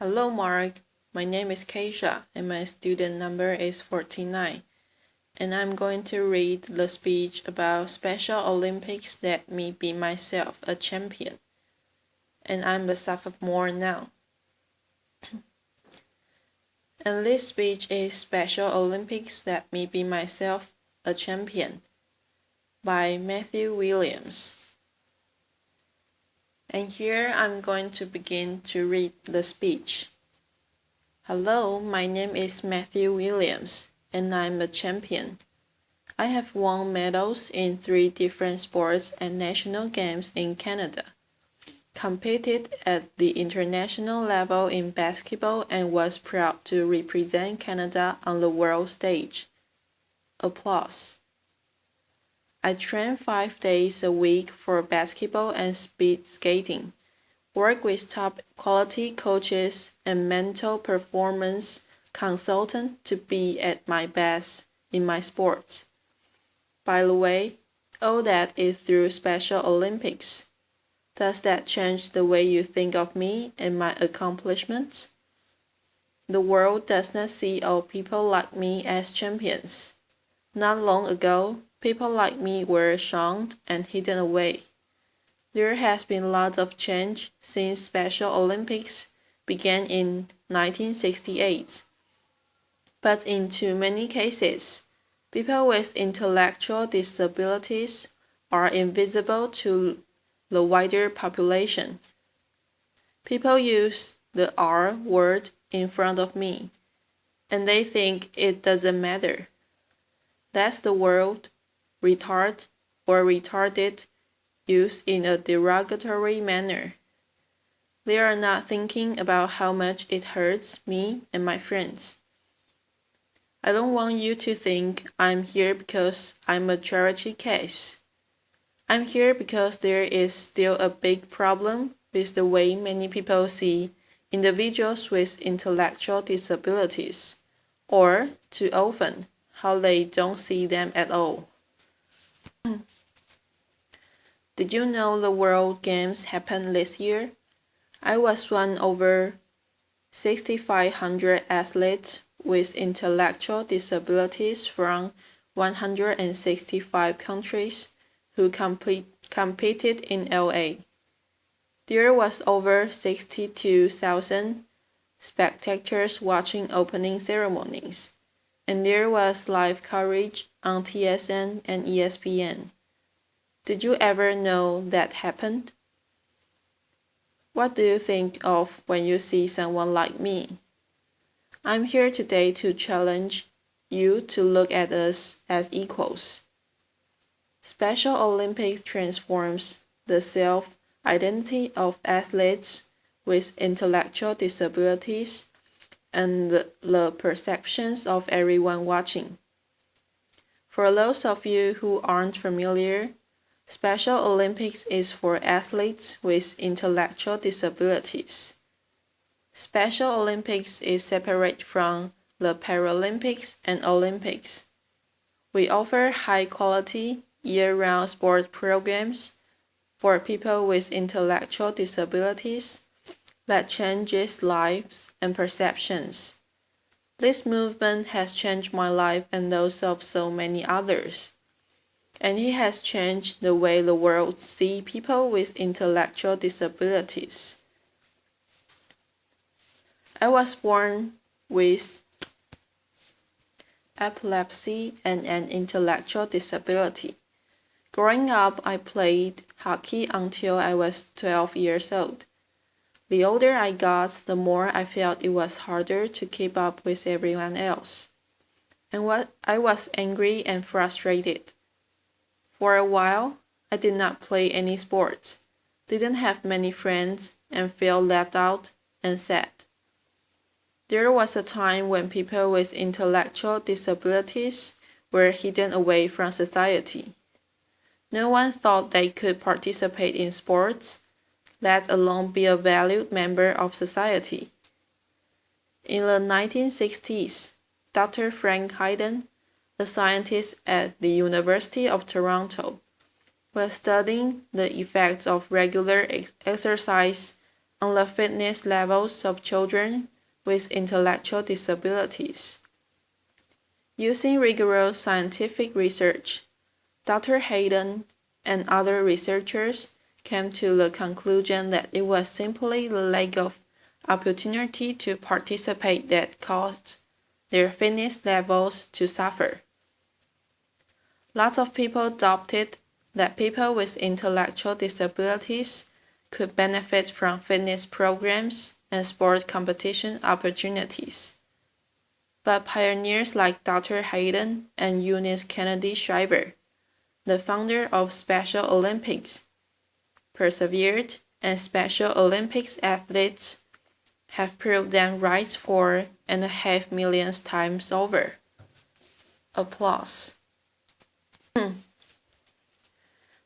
Hello, Mark. My name is Keisha, and my student number is 49. And I'm going to read the speech about Special Olympics that me be myself a champion. And I'm a sophomore now. And this speech is Special Olympics that me be myself a champion by Matthew Williams. And here I'm going to begin to read the speech. Hello, my name is Matthew Williams, and I'm a champion. I have won medals in 3 different sports and national games in Canada, competed at the international level in basketball and was proud to represent Canada on the world stage. Applause. I train 5 days a week for basketball and speed skating, work with top quality coaches and mental performance consultant to be at my best in my sports. By the way, all that is through Special Olympics. Does that change the way you think of me and my accomplishments? The world does not see all people like me as champions. Not long ago, people like me were shunned and hidden away. There has been lots of change since Special Olympics began in 1968. But in too many cases, people with intellectual disabilities are invisible to the wider population. People use the R word in front of me, and they think it doesn't matter. That's the word retard or retarded used in a derogatory manner. They are not thinking about how much it hurts me and my friends. I don't want you to think I'm here because I'm a charity case. I'm here because there is still a big problem with the way many people see individuals with intellectual disabilities, or, too often, how they don't see them at all. Did you know the World Games happened this year? I was one over 6,500 athletes with intellectual disabilities from 165 countries who competed in LA. There was over 62,000 spectators watching opening ceremonies, and there was live coverage on TSN and ESPN. Did you ever know that happened? What do you think of when you see someone like me? I'm here today to challenge you to look at us as equals. Special Olympics transforms the self-identity of athletes with intellectual disabilities and the perceptions of everyone watching. For those of you who aren't familiar, Special Olympics is for athletes with intellectual disabilities. Special Olympics is separate from the Paralympics and Olympics. We offer high-quality, year-round sport programs for people with intellectual disabilities that changes lives and perceptions. This movement has changed my life and those of so many others. And it has changed the way the world sees people with intellectual disabilities. I was born with epilepsy and an intellectual disability. Growing up, I played hockey until I was 12 years old. The older I got, the more I felt it was harder to keep up with everyone else. And I was angry and frustrated. For a while, I did not play any sports, didn't have many friends, and felt left out and sad. There was a time when people with intellectual disabilities were hidden away from society. No one thought they could participate in sports, let alone be a valued member of society. In the 1960s, Dr. Frank Hayden, a scientist at the University of Toronto, was studying the effects of regular exercise on the fitness levels of children with intellectual disabilities. Using rigorous scientific research, Dr. Hayden and other researchers came to the conclusion that it was simply the lack of opportunity to participate that caused their fitness levels to suffer. Lots of people doubted that people with intellectual disabilities could benefit from fitness programs and sport competition opportunities. But pioneers like Dr. Hayden and Eunice Kennedy Shriver, the founder of Special Olympics, persevered, and Special Olympics athletes have proved them right 4.5 million times over. Applause.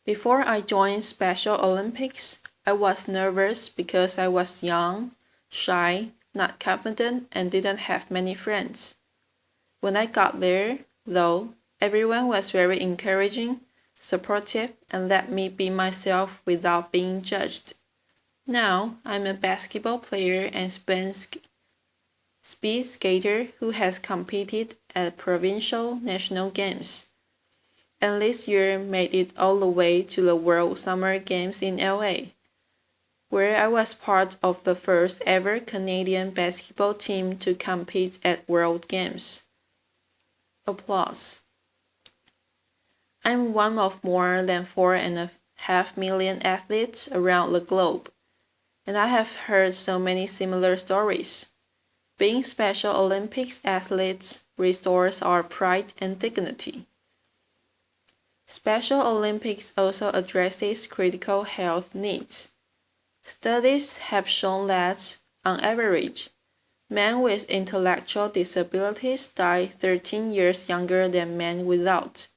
Before I joined Special Olympics, I was nervous because I was young, shy, not confident, and didn't have many friends. When I got there, though, everyone was very encouraging, supportive, and let me be myself without being judged. Now, I'm a basketball player and speed skater who has competed at provincial national games, and this year made it all the way to the World Summer Games in LA, where I was part of the first ever Canadian basketball team to compete at World Games. Applause. I'm one of more than 4.5 million athletes around the globe, and I have heard so many similar stories. Being Special Olympics athletes restores our pride and dignity. Special Olympics also addresses critical health needs. Studies have shown that, on average, men with intellectual disabilities die 13 years younger than men without,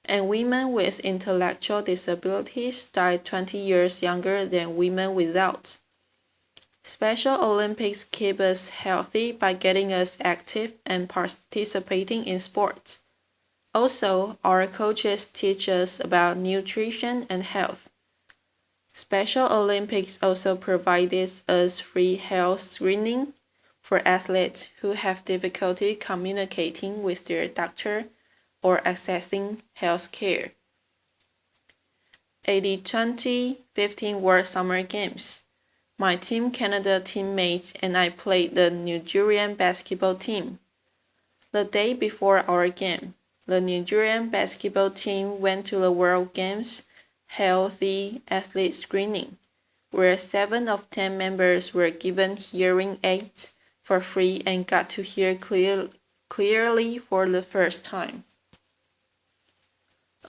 and women with intellectual disabilities die 20 years younger than women without. Special Olympics keep us healthy by getting us active and participating in sports. Also, our coaches teach us about nutrition and health. Special Olympics also provides us free health screening for athletes who have difficulty communicating with their doctor or accessing health care. At the 2015 World Summer Games, my Team Canada teammates and I played the Nigerian basketball team. The day before our game, the Nigerian basketball team went to the World Games Healthy Athlete Screening, where 7 of 10 members were given hearing aids for free and got to hear clearly for the first time.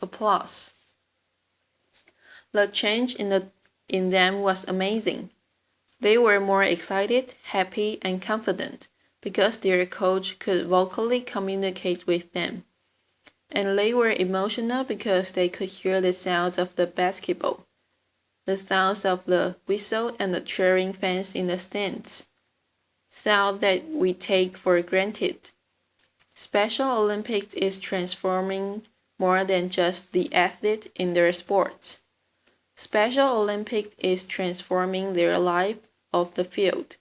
Applause. The change in them was amazing. They were more excited, happy, and confident because their coach could vocally communicate with them. And they were emotional because they could hear the sounds of the basketball, the sounds of the whistle and the cheering fans in the stands, sounds that we take for granted. Special Olympics is transforming more than just the athlete in their sport. Special Olympics is transforming their life off the field.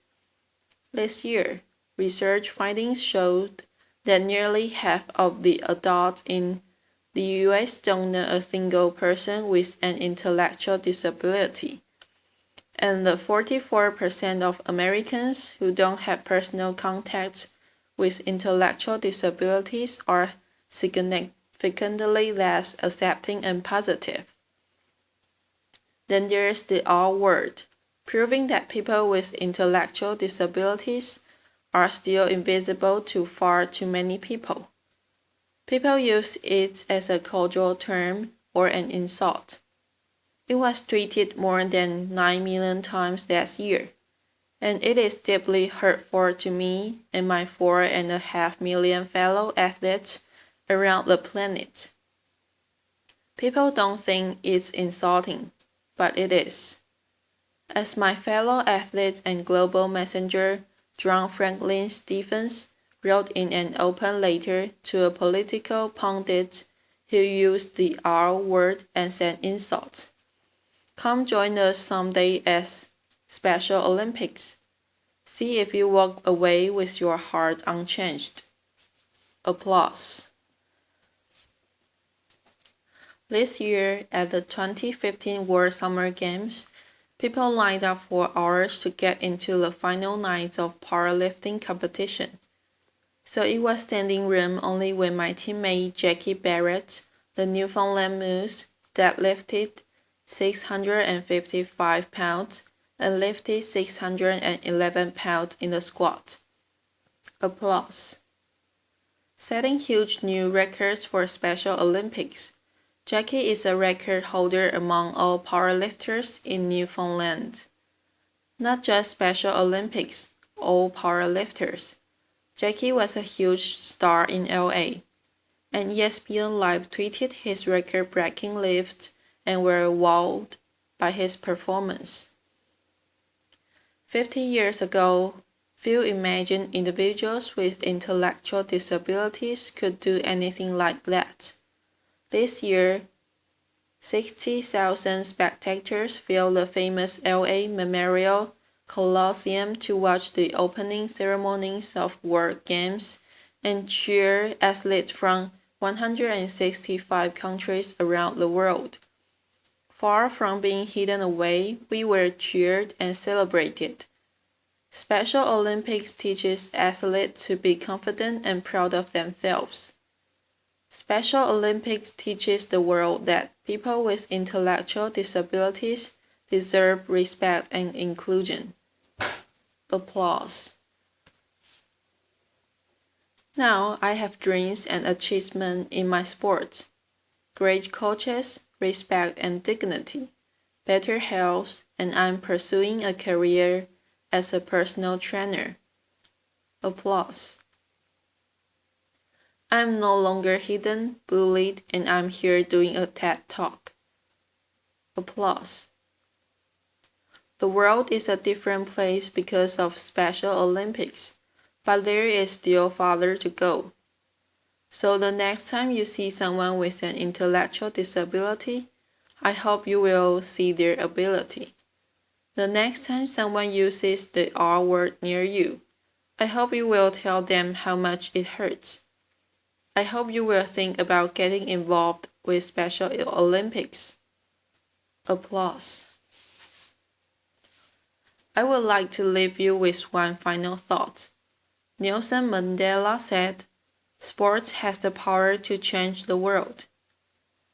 This year, research findings showed that nearly half of the adults in the US don't know a single person with an intellectual disability, and the 44% of Americans who don't have personal contact with intellectual disabilities are significantly less accepting and positive. Then there's the R word, proving that people with intellectual disabilities are still invisible to far too many people. People use it as a cultural term or an insult. It was tweeted more than 9 million times last year, and it is deeply hurtful to me and my 4.5 million fellow athletes around the planet. People don't think it's insulting, but it is. As my fellow athlete and global messenger, John Franklin Stephens, wrote in an open letter to a political pundit who used the R word as an insult. Come join us someday as Special Olympics. See if you walk away with your heart unchanged. Applause. This year, at the 2015 World Summer Games, people lined up for hours to get into the final night of powerlifting competition. So it was standing room only when my teammate Jackie Barrett, the Newfoundland Moose, deadlifted 655 pounds and lifted 611 pounds in the squat. Applause. Setting huge new records for Special Olympics, Jackie is a record holder among all powerlifters in Newfoundland. Not just Special Olympics, all powerlifters. Jackie was a huge star in LA, and ESPN Live tweeted his record-breaking lift and were wowed by his performance. 50 years ago, few imagined individuals with intellectual disabilities could do anything like that. This year, 60,000 spectators filled the famous LA Memorial Coliseum to watch the opening ceremonies of World Games and cheer athletes from 165 countries around the world. Far from being hidden away, we were cheered and celebrated. Special Olympics teaches athletes to be confident and proud of themselves. Special Olympics teaches the world that people with intellectual disabilities deserve respect and inclusion. Applause. Now I have dreams and achievements in my sport. Great coaches, respect and dignity, better health, and I'm pursuing a career as a personal trainer. Applause. I'm no longer hidden, bullied, and I'm here doing a TED Talk. Applause. The world is a different place because of Special Olympics, but there is still farther to go. So the next time you see someone with an intellectual disability, I hope you will see their ability. The next time someone uses the R word near you, I hope you will tell them how much it hurts. I hope you will think about getting involved with Special Olympics. Applause. I would like to leave you with one final thought. Nelson Mandela said, "Sports has the power to change the world."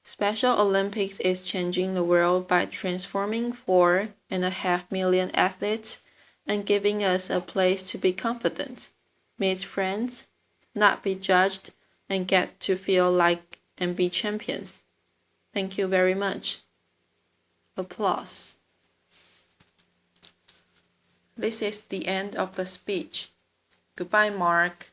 Special Olympics is changing the world by transforming 4.5 million athletes and giving us a place to be confident, meet friends, not be judged, and get to feel like and be champions. Thank you very much. Applause. This is the end of the speech. Goodbye, Mark.